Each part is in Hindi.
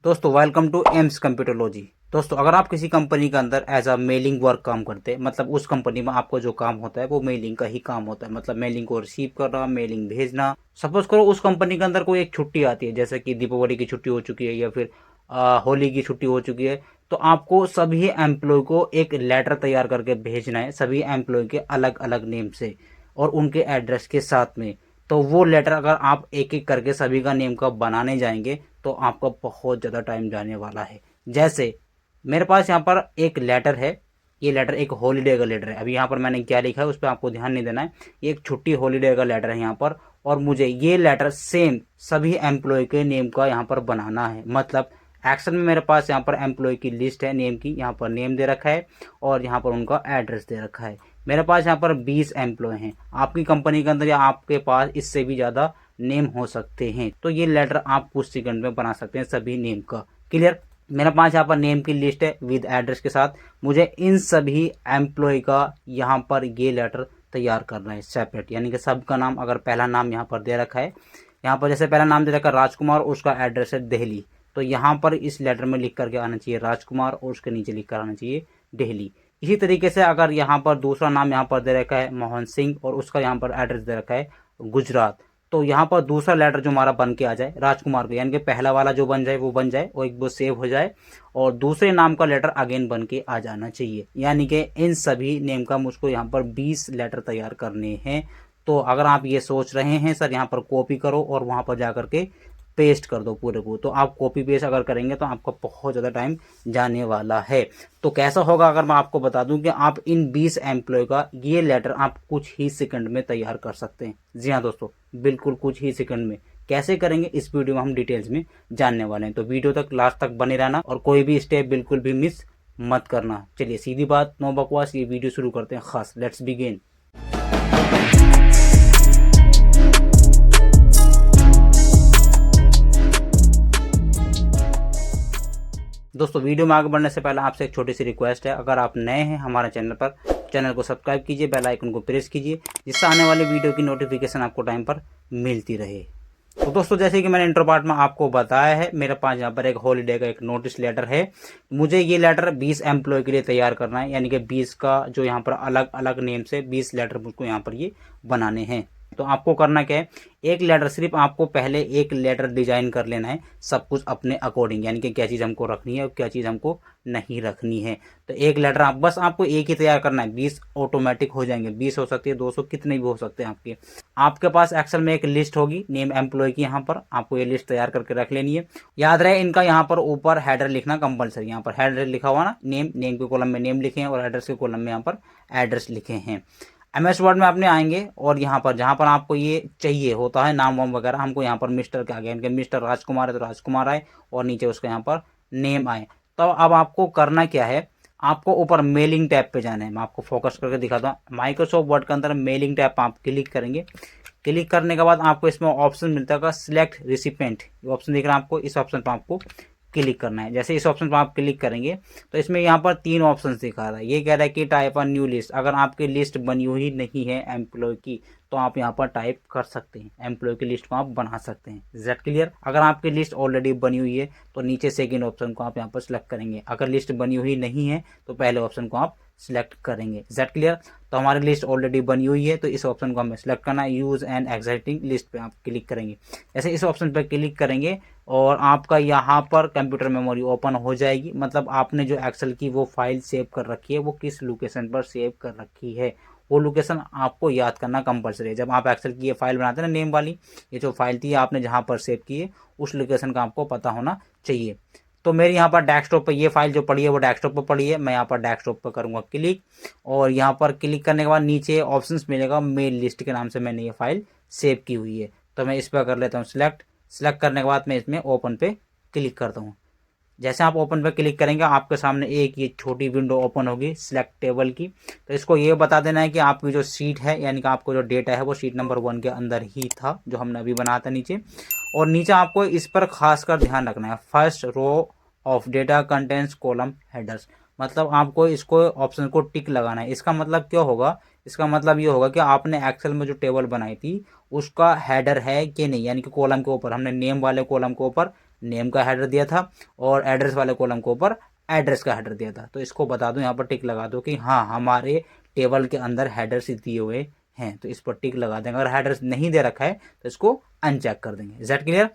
दोस्तों वेलकम टू एम्स कंप्यूटरोलॉजी। दोस्तों अगर आप किसी कंपनी के अंदर एज अ मेलिंग वर्क काम करते हैं, मतलब उस कंपनी में आपको जो काम होता है वो मेलिंग का ही काम होता है। मतलब मेलिंग को रिसीव करना, मेलिंग भेजना। सपोज करो उस कंपनी के अंदर कोई एक छुट्टी आती है, जैसे कि दीपावली की छुट्टी हो चुकी है या फिर होली की छुट्टी हो चुकी है, तो आपको सभी एम्प्लॉय को एक लेटर तैयार करके भेजना है, सभी एम्प्लॉय के अलग अलग नेम से और उनके एड्रेस के साथ में। तो वो लेटर अगर आप एक एक करके सभी का नेम का बनाने जाएंगे तो आपका बहुत ज़्यादा टाइम जाने वाला है। जैसे मेरे पास यहाँ पर एक लेटर है, ये लेटर एक हॉलीडे का लेटर है। अभी यहाँ पर मैंने क्या लिखा है उस पर आपको ध्यान नहीं देना है। ये एक छुट्टी हॉलीडे का लेटर है यहाँ पर, और मुझे ये लेटर सेम सभी एम्प्लॉय के नेम का यहाँ पर बनाना है। मतलब एक्शन में मेरे पास यहाँ पर एम्प्लॉय की लिस्ट है नेम की, यहाँ पर नेम दे रखा है और यहाँ पर उनका एड्रेस दे रखा है। मेरे पास यहाँ पर 20 एम्प्लॉय हैं। आपकी कंपनी के अंदर या आपके पास इससे भी ज़्यादा नेम हो सकते हैं, तो ये लेटर आप कुछ सेकंड में बना सकते हैं सभी नेम का। क्लियर? मेरे पास यहाँ पर नेम की लिस्ट है विद एड्रेस के साथ। मुझे इन सभी एम्प्लॉय का यहाँ पर ये लेटर तैयार करना है सेपरेट, यानी कि सबका नाम, अगर पहला नाम यहाँ पर दे रखा है, यहाँ पर जैसे पहला नाम दे रखा है राजकुमार, उसका एड्रेस है दिल्ली, तो यहाँ पर इस लेटर में लिख करके आना चाहिए राजकुमार और उसके नीचे लिख कर आना चाहिए दिल्ली। इसी तरीके से अगर यहाँ पर दूसरा नाम यहाँ पर दे रखा है मोहन सिंह और उसका यहाँ पर एड्रेस दे रखा है गुजरात, तो यहाँ पर दूसरा लेटर जो हमारा बन के आ जाए राजकुमार का, यानी कि पहला वाला जो बन जाए वो बन जाए और एक वो सेव हो जाए और दूसरे नाम का लेटर अगेन बन के आ जाना चाहिए। यानी कि इन सभी नेम का मुझको यहाँ पर 20 लेटर तैयार करने हैं। तो अगर आप ये सोच रहे हैं सर यहाँ पर कॉपी करो और वहाँ पर जा करके पेस्ट कर दो पूरे को, तो आप कॉपी पेस्ट अगर करेंगे तो आपका बहुत ज़्यादा टाइम जाने वाला है। तो कैसा होगा अगर मैं आपको बता दूं कि आप इन 20 एम्प्लॉय का ये लेटर आप कुछ ही सेकंड में तैयार कर सकते हैं। जी हाँ दोस्तों, बिल्कुल कुछ ही सेकंड में। कैसे करेंगे इस वीडियो में हम डिटेल्स में जानने वाले हैं, तो वीडियो तक लास्ट तक बने रहना और कोई भी स्टेप बिल्कुल भी मिस मत करना। चलिए सीधी बात, नो बकवास, ये वीडियो शुरू करते हैं खास। Let's begin. दोस्तों वीडियो में आगे बढ़ने से पहले आपसे एक छोटी सी रिक्वेस्ट है, अगर आप नए हैं हमारे चैनल पर, चैनल को सब्सक्राइब कीजिए, बेल आइकन को प्रेस कीजिए, जिससे आने वाली वीडियो की नोटिफिकेशन आपको टाइम पर मिलती रहे। तो दोस्तों जैसे कि मैंने इंट्रो पार्ट में आपको बताया है, मेरे पास यहाँ पर एक हॉलीडे का एक नोटिस लेटर है। मुझे ये लेटर 20 एम्प्लॉय के लिए तैयार करना है, यानी कि 20 का जो यहाँ पर अलग अलग नेम से 20 लेटर मुझको यहाँ पर ये बनाने हैं। तो आपको करना क्या है, एक लेटर, सिर्फ आपको पहले एक लेटर डिजाइन कर लेना है, सब कुछ अपने अकॉर्डिंग, यानी कि क्या चीज़ हमको रखनी है और क्या चीज़ हमको नहीं रखनी है। तो एक लेटर आप बस आपको एक ही तैयार करना है, 20 ऑटोमेटिक हो जाएंगे, 20 हो सकती है, 200, कितने भी हो सकते हैं आपके। आपके पास एक्सेल में एक लिस्ट होगी नेम एम्प्लॉय की, यहाँ पर आपको ये लिस्ट तैयार करके रख लेनी है। याद रहे इनका यहाँ पर ऊपर हेडर लिखना कंपलसरी, यहाँ पर हेडर लिखा हुआ ना, नेम, नेम के कॉलम में नेम लिखे हैं और एड्रेस के कॉलम में यहाँ पर एड्रेस लिखे हैं। MS वर्ड में आपने आएंगे और यहाँ पर जहाँ पर आपको ये चाहिए होता है नाम वाम वगैरह, हमको यहाँ पर मिस्टर के आगे, इनके मिस्टर राजकुमार है तो राजकुमार आए और नीचे उसका यहाँ पर नेम आए। तो अब आपको करना क्या है, आपको ऊपर मेलिंग टैब पे जाना है। मैं आपको फोकस करके दिखाता हूँ। माइक्रोसॉफ्ट वर्ड के अंदर मेलिंग टैब आप क्लिक करेंगे। क्लिक करने के बाद आपको इसमें ऑप्शन मिलता है सिलेक्ट रिसिपेंट, ये ऑप्शन दिख रहा है आपको, इस ऑप्शन पर आपको क्लिक करना है। जैसे इस ऑप्शन पर आप क्लिक करेंगे तो इसमें यहाँ पर 3 ऑप्शन दिखा रहा है। ये कह रहा है कि टाइप अ न्यू लिस्ट, अगर आपकी लिस्ट बनी हुई नहीं है एम्प्लॉय की तो आप यहाँ पर टाइप कर सकते हैं, एम्प्लॉय की लिस्ट को आप बना सकते हैं। Is that clear? अगर आपकी लिस्ट ऑलरेडी बनी हुई है तो नीचे सेकेंड ऑप्शन को आप यहाँ पर सिलेक्ट करेंगे, अगर लिस्ट बनी हुई नहीं है तो पहले ऑप्शन को आप सिलेक्ट करेंगे। Is that clear? तो हमारी लिस्ट ऑलरेडी बनी हुई है तो इस ऑप्शन को हमें सिलेक्ट करना है, यूज एंड एग्जिस्टिंग लिस्ट पे आप क्लिक करेंगे। जैसे इस ऑप्शन पर क्लिक करेंगे और आपका यहाँ पर कंप्यूटर मेमोरी ओपन हो जाएगी। मतलब आपने जो एक्सेल की वो फाइल सेव कर रखी है वो किस लोकेशन पर सेव कर रखी है, वो लोकेशन आपको याद करना कंपलसरी है। जब आप एक्सेल की ये फाइल बनाते हैं ना नेम वाली, ये जो फाइल थी आपने जहाँ पर सेव की है उस लोकेशन का आपको पता होना चाहिए। तो मेरे यहाँ पर डेस्कटॉप पर ये फाइल जो पड़ी है वो डेस्कटॉप पर पड़ी है। मैं यहाँ पर डेस्कटॉप पर करूँगा क्लिक और यहाँ पर क्लिक करने के बाद नीचे ऑप्शंस मिलेगा, मेल लिस्ट के नाम से मैंने ये फाइल सेव की हुई है। तो मैं इस पर कर लेता हूँ सिलेक्ट। सिलेक्ट करने के बाद मैं इसमें ओपन पे क्लिक करता हूँ। जैसे आप ओपन पे क्लिक करेंगे आपके सामने एक ये छोटी विंडो ओपन होगी सिलेक्ट टेबल की। तो इसको ये बता देना है कि आपकी जो सीट है, यानी कि आपको जो डेटा है वो सीट नंबर 1 के अंदर ही था जो हमने अभी बनाया था नीचे। और नीचे आपको इस पर खासकर ध्यान रखना है, first row of data contents column headers, मतलब आपको इसको ऑप्शन को टिक लगाना है। इसका मतलब क्या होगा, इसका मतलब ये होगा कि आपने एक्सेल में जो टेबल बनाई थी उसका हेडर है कि नहीं, यानी कि कॉलम के ऊपर हमने नेम वाले कॉलम के ऊपर नेम का हेडर दिया था और एड्रेस वाले कॉलम के ऊपर एड्रेस का हेडर दिया था। तो इसको बता दूं, यहाँ पर टिक लगा दो कि हाँ हमारे टेबल के अंदर हेडर्स दिए हुए हैं, तो इस पर टिक लगा देंगे। अगर हेडर्स नहीं दे रखा है तो इसको अनचेक कर देंगे। Is that clear?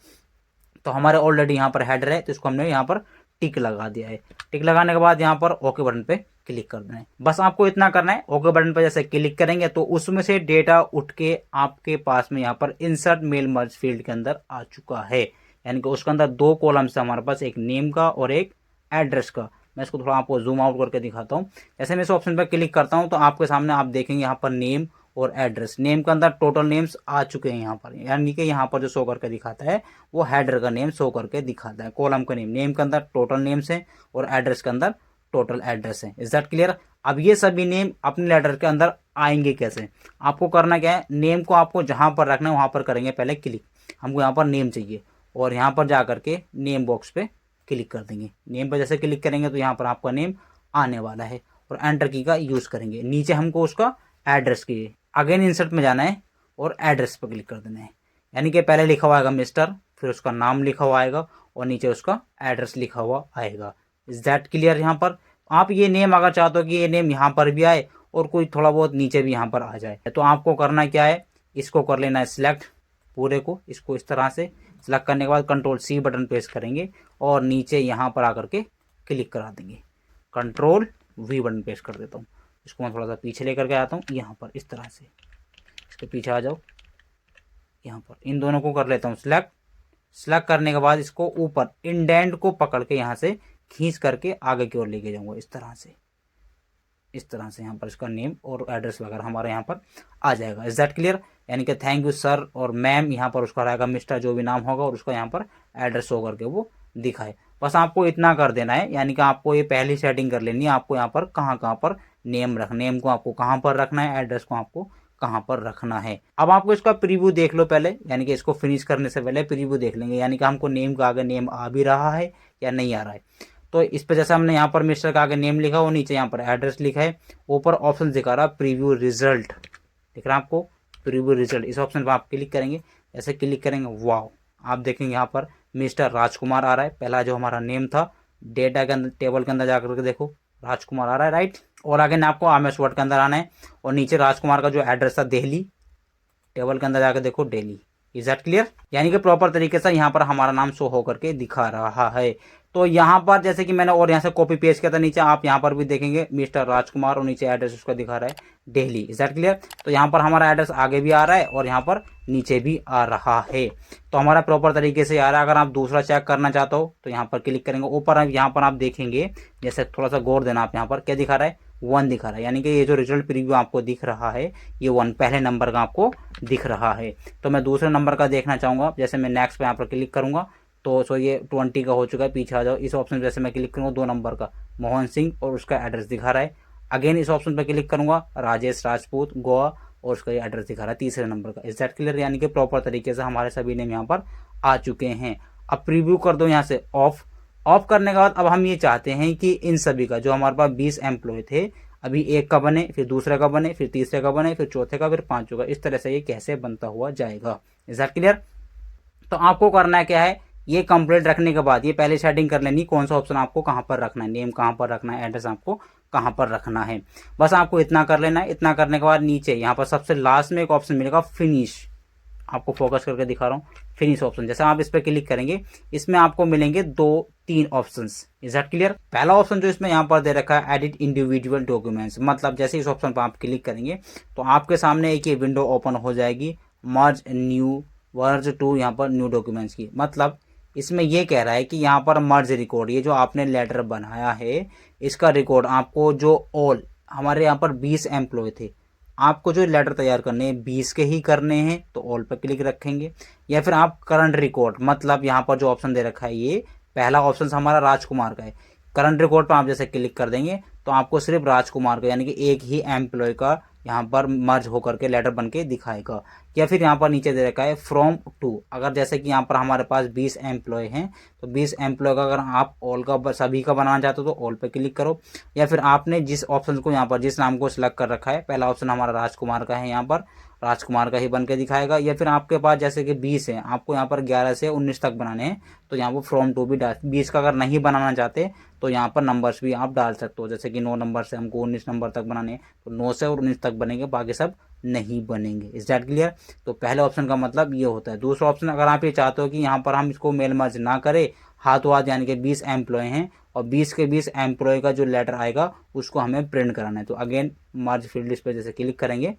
तो हमारे ऑलरेडी यहाँ पर हेडर है तो इसको हमने यहाँ पर टिक लगा दिया है। टिक लगाने के बाद यहाँ पर ओके बटन पे क्लिक कर देना है। बस आपको इतना करना है, ओके बटन पर जैसे क्लिक करेंगे तो उसमें से डेटा उठ के आपके पास में यहाँ पर इंसर्ट मेल मर्ज फील्ड के अंदर आ चुका है। यानी कि उसके अंदर दो कॉलम्स है हमारे पास, एक नेम का और एक एड्रेस का। मैं इसको थोड़ा आपको जूम आउट करके दिखाता हूँ। जैसे मैं इस ऑप्शन पर क्लिक करता हूँ तो आपके सामने आप देखेंगे यहाँ पर नेम और एड्रेस। नेम के अंदर टोटल नेम्स आ चुके हैं यहाँ पर, यानी कि यहाँ पर जो शो करके दिखाता है वो हेडर का नेम शो करके दिखाता है, कॉलम का नेम। नेम के अंदर टोटल नेम्स है और एड्रेस के अंदर टोटल एड्रेस है। Is that clear? अब ये सभी नेम अपने लेटर के अंदर आएंगे कैसे? आपको करना क्या है, नेम को आपको जहां पर रखना है वहां पर करेंगे पहले क्लिक। हमको यहाँ पर नेम चाहिए और यहाँ पर जा करके नेम बॉक्स पे क्लिक कर देंगे। नेम पर जैसे क्लिक करेंगे तो यहाँ पर आपका नेम आने वाला है और एंटर की का यूज करेंगे। नीचे हमको उसका एड्रेस की अगेन इंसर्ट में जाना है और एड्रेस पर क्लिक कर देना है। यानी कि पहले लिखा हुआ आएगा मिस्टर, फिर उसका नाम लिखा हुआ आएगा और नीचे उसका एड्रेस लिखा हुआ आएगा। Is that clear? यहाँ पर आप ये नेम अगर चाहते हो कि ये नेम यहाँ पर भी आए और कोई थोड़ा बहुत नीचे भी यहाँ पर आ जाए तो आपको करना क्या है, इसको कर लेना है सिलेक्ट, पूरे को इसको इस तरह से सिलेक्ट करने के बाद कंट्रोल सी बटन प्रेस करेंगे और नीचे यहाँ पर आकर के क्लिक करा देंगे। कंट्रोल वी बटन प्रेस कर देता हूँ। इसको मैं थोड़ा सा पीछे लेकर के आता हूँ, यहाँ पर इस तरह से इसके पीछे आ जाओ। यहाँ पर इन दोनों को कर लेता हूँ सिलेक्ट। सिलेक्ट करने के बाद इसको ऊपर इंडेंट को पकड़ के यहाँ से खींच करके आगे की ओर लेके जाऊंगा इस तरह से। इस तरह से यहाँ पर इसका नेम और एड्रेस वगैरह हमारे यहाँ पर आ जाएगा। Is that clear? यानी कि थैंक यू सर और मैम, यहाँ पर उसका रहेगा मिस्टर जो भी नाम होगा और उसका यहाँ पर एड्रेस हो करके वो दिखाए। बस आपको इतना कर देना है, यानी कि आपको ये पहली सेटिंग कर लेनी है। आपको यहाँ पर कहाँ पर नेम को आपको कहाँ पर रखना है, एड्रेस को आपको कहाँ पर रखना है। अब आपको इसका प्रीव्यू देख लो पहले, यानी कि इसको फिनिश करने से पहले प्रीव्यू देख लेंगे, यानी कि हमको नेम का आगे नेम आ भी रहा है या नहीं आ रहा है। तो इस पर जैसे हमने यहाँ पर मिस्टर का आगे नेम लिखा हो, नीचे यहाँ पर एड्रेस लिखा है, ऊपर ऑप्शन दिखा रहा प्रीव्यू रिजल्ट, दिख रहा है आपको प्रीव्यू रिजल्ट। इस ऑप्शन पर आप क्लिक करेंगे, ऐसे क्लिक करेंगे, वाह आप देखेंगे यहाँ पर मिस्टर राजकुमार आ रहा है। पहला जो हमारा नेम था डेटा के अंदर टेबल के अंदर जाकर के देखो राजकुमार आ रहा है, राइट। और आगे आपको आमेश वर्ड के अंदर आना है और नीचे राजकुमार का जो एड्रेस था दिल्ली, टेबल के अंदर जाकर देखो दिल्ली। Is that clear? यानी कि प्रॉपर तरीके से यहाँ पर हमारा नाम शो होकर के दिखा रहा है। तो यहाँ पर जैसे कि मैंने और यहाँ से कॉपी पेस्ट किया था, नीचे आप यहाँ पर भी देखेंगे मिस्टर राजकुमार और नीचे एड्रेस उसका दिखा रहा है दिल्ली। Is that clear? तो यहाँ पर हमारा एड्रेस आगे भी आ रहा है और यहाँ पर नीचे भी आ रहा है। तो हमारा प्रॉपर तरीके से आ रहा है। अगर आप दूसरा चेक करना चाहते हो तो यहाँ पर क्लिक करेंगे, ऊपर यहाँ पर आप देखेंगे, जैसे थोड़ा सा गौर देना, आप यहाँ पर क्या दिखा रहा है 1 दिखा रहा है। यानी कि ये जो रिजल्ट प्रीव्यू आपको दिख रहा है ये 1 पहले नंबर का आपको दिख रहा है। तो मैं दूसरे नंबर का देखना चाहूँगा, जैसे मैं नेक्स्ट पे यहाँ पर क्लिक करूँगा तो सो ये 20 का हो चुका है, पीछे आ जाओ। इस ऑप्शन पे जैसे मैं क्लिक करूँगा 2 नंबर का मोहन सिंह और उसका एड्रेस दिखा रहा है। अगेन इस ऑप्शन पर क्लिक करूँगा राजेश राजपूत गोवा और उसका ये एड्रेस दिखा रहा है 3रे नंबर का। Is that clear? यानी कि प्रॉपर तरीके से हमारे सभी नेम यहाँ पर आ चुके हैं। अब प्रीव्यू कर दो यहाँ से ऑफ। ऑफ करने के बाद अब हम ये चाहते हैं कि इन सभी का जो हमारे पास 20 एम्प्लॉय थे, अभी एक का बने, फिर दूसरे का बने, फिर तीसरे का बने, फिर चौथे का, फिर पांचों का, इस तरह से ये कैसे बनता हुआ जाएगा। Is that clear? तो आपको करना क्या है, ये कंप्लीट रखने के बाद ये पहले सेटिंग कर लेनी कौन सा ऑप्शन आपको कहाँ पर रखना है, नेम कहाँ पर रखना है, एड्रेस आपको कहाँ पर रखना है। बस आपको इतना कर लेना है। इतना करने के बाद नीचे यहाँ पर सबसे लास्ट में एक ऑप्शन मिलेगा फिनिश, आपको फोकस करके दिखा रहा हूँ, फिनिश ऑप्शन। जैसे आप इस पर क्लिक करेंगे इसमें आपको मिलेंगे 2-3 ऑप्शंस। Is that clear? पहला ऑप्शन जो इसमें यहाँ पर दे रखा है एडिट इंडिविजुअल डॉक्यूमेंट्स, मतलब जैसे इस ऑप्शन पर आप क्लिक करेंगे तो आपके सामने एक ये विंडो ओपन हो जाएगी मर्ज टू यहाँ पर न्यू डॉक्यूमेंट्स की। मतलब इसमें ये कह रहा है कि यहाँ पर मर्ज रिकॉर्ड, ये जो आपने लेटर बनाया है इसका रिकॉर्ड आपको, जो ऑल हमारे यहाँ पर 20 एम्प्लॉय थे, आपको जो लेटर तैयार करने हैं 20 के ही करने हैं तो ऑल पर क्लिक रखेंगे। या फिर आप करंट रिकॉर्ड, मतलब यहाँ पर जो ऑप्शन दे रखा है ये पहला ऑप्शन हमारा राजकुमार का है, करंट रिकॉर्ड पर आप जैसे क्लिक कर देंगे तो आपको सिर्फ राजकुमार का यानी कि एक ही एम्प्लॉय का यहाँ पर मर्ज होकर के लेटर बन के दिखाएगा। या फिर यहाँ पर नीचे दे रखा है फ्रॉम टू, अगर जैसे कि यहाँ पर हमारे पास 20 एम्प्लॉय हैं तो 20 एम्प्लॉय का अगर आप ऑल का सभी का बनाना चाहते हो तो ऑल पे क्लिक करो। या फिर आपने जिस ऑप्शन को यहाँ पर जिस नाम को सिलेक्ट कर रखा है, पहला ऑप्शन हमारा राजकुमार का है यहाँ पर, राजकुमार का ही बन के दिखाएगा। या फिर आपके पास जैसे कि 20 है, आपको यहाँ पर 11 से 19 तक बनाने हैं, तो यहाँ पर फ्रॉम टू भी डाल, 20 का अगर नहीं बनाना चाहते तो यहाँ पर नंबर्स भी आप डाल सकते हो। जैसे कि 9 नंबर से हमको 19 नंबर तक बनाने हैं, तो 9 से और 19 तक बनेंगे, बाकी सब नहीं बनेंगे। Is that clear? तो पहले ऑप्शन का मतलब ये होता है। दूसरा ऑप्शन, अगर आप ये चाहते हो कि यहाँ पर हम इसको मेल मर्ज ना करें, हाथों हाथ, यानी कि 20 एम्प्लॉय हैं और 20 के 20 एम्प्लॉय का जो लेटर आएगा उसको हमें प्रिंट कराना है, तो अगेन मर्ज फील्ड लिस्ट पे जैसे क्लिक करेंगे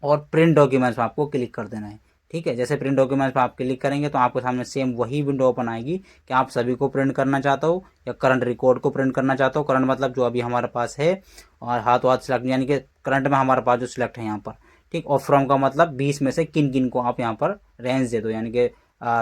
और प्रिंट डॉक्यूमेंट्स में आपको क्लिक कर देना है। ठीक है, जैसे प्रिंट डॉक्यूमेंट्स पर आप क्लिक करेंगे तो आपके सामने सेम वही विंडो ओपन आएगी कि आप सभी को प्रिंट करना चाहते हो या करंट रिकॉर्ड को प्रिंट करना चाहते हो। करंट मतलब जो अभी हमारे पास है, और हाथों हाथ सिलेक्ट, यानी कि करंट में हमारे पास जो सिलेक्ट है यहाँ पर। ठीक, और फ्रॉम का मतलब 20 में से किन किन को आप यहाँ पर रेंज दे दो, यानी कि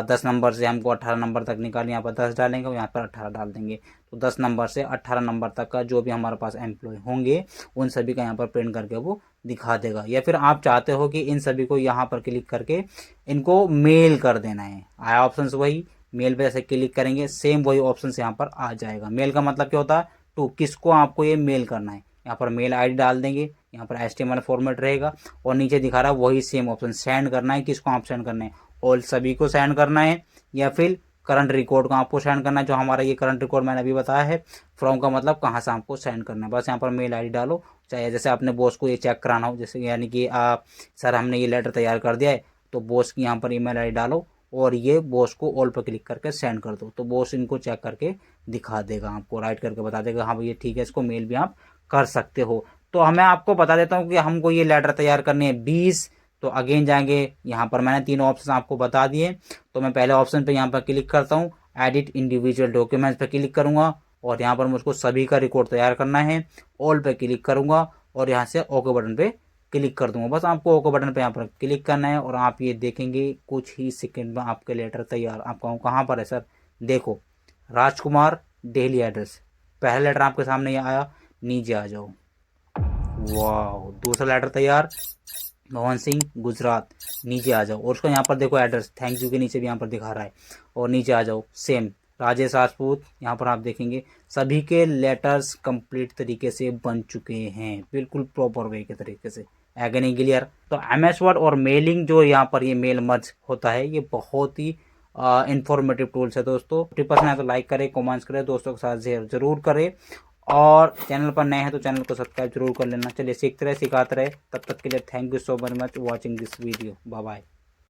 10 नंबर से हमको 18 नंबर तक निकाल, यहाँ पर 10 डालेंगे और यहाँ पर 18 डाल देंगे। तो 10 नंबर से 18 नंबर तक का जो भी हमारे पास एम्प्लॉय होंगे उन सभी का यहाँ पर प्रिंट करके वो दिखा देगा। या फिर आप चाहते हो कि इन सभी को यहाँ पर क्लिक करके इनको मेल कर देना है, आया ऑप्शन वही, मेल पे जैसे क्लिक करेंगे सेम वही ऑप्शन यहाँ पर आ जाएगा। मेल का मतलब क्या होता है, टू किसको आपको ये मेल करना है, यहाँ पर मेल आईडी डाल देंगे, यहाँ पर HTML फॉर्मेट रहेगा और नीचे दिखा रहा है वही सेम ऑप्शन, सेंड करना है, किसको आप सेंड करना है, ऑल सभी को सेंड करना है या फिर करंट रिकॉर्ड को आपको सेंड करना है। जो हमारा ये करंट रिकॉर्ड मैंने अभी बताया है, फ्रॉम का मतलब कहाँ से आपको सेंड करना है, बस यहाँ पर मेल आईडी डालो। चाहे जैसे आपने बॉस को ये चेक कराना हो, जैसे यानी कि सर हमने ये लेटर तैयार कर दिया है, तो बॉस की यहाँ पर ईमेल आईडी डालो और ये बॉस को ऑल पर क्लिक करके सेंड कर दो, तो बॉस इनको चेक करके दिखा देगा, आपको राइट करके बता देगा हाँ भैया ठीक है, इसको मेल भी आप कर सकते हो। तो मैं आपको बता देता हूँ कि हमको ये लेटर तैयार करने हैं 20। तो अगेन जाएंगे, यहाँ पर मैंने तीनों ऑप्शन आपको बता दिए। तो मैं पहले ऑप्शन पे यहाँ पर क्लिक करता हूँ, एडिट इंडिविजुअल डॉक्यूमेंट्स पे क्लिक करूँगा और यहाँ पर मुझको सभी का रिकॉर्ड तैयार करना है, ऑल पे क्लिक करूँगा और यहाँ से ओके बटन पे क्लिक कर दूंगा। बस आपको ओके बटन पे यहाँ पर क्लिक करना है और आप ये देखेंगे कुछ ही सेकंड में आपके लेटर तैयार। आपका कहाँ पर है सर, देखो राजकुमार डेली एड्रेस, पहला लेटर आपके सामने ये आया, नीचे आ जाओ, वाह, दूसरा लेटर तैयार, मोहन सिंह गुजरात, नीचे आ जाओ और उसका यहाँ पर देखो एड्रेस थैंक यू के नीचे भी यहाँ पर दिखा रहा है, और नीचे आ जाओ सेम राजेश राजपूत, यहाँ पर आप देखेंगे सभी के लेटर्स कंप्लीट तरीके से बन चुके हैं, बिल्कुल प्रॉपर वे के तरीके से। आगे नहीं क्लियर? तो MS वर्ड और मेलिंग जो यहाँ पर ये मेल मर्ज होता है, ये बहुत ही इंफॉर्मेटिव टूल्स है दोस्तों। 50% है तो लाइक करें, कमेंट्स करें, दोस्तों के साथ शेयर जरूर करें और चैनल पर नए हैं तो चैनल को सब्सक्राइब जरूर कर लेना। चलिए सीखते रहे, सिखाते रहे, तब तक के लिए thank you so very much watching this video, bye bye.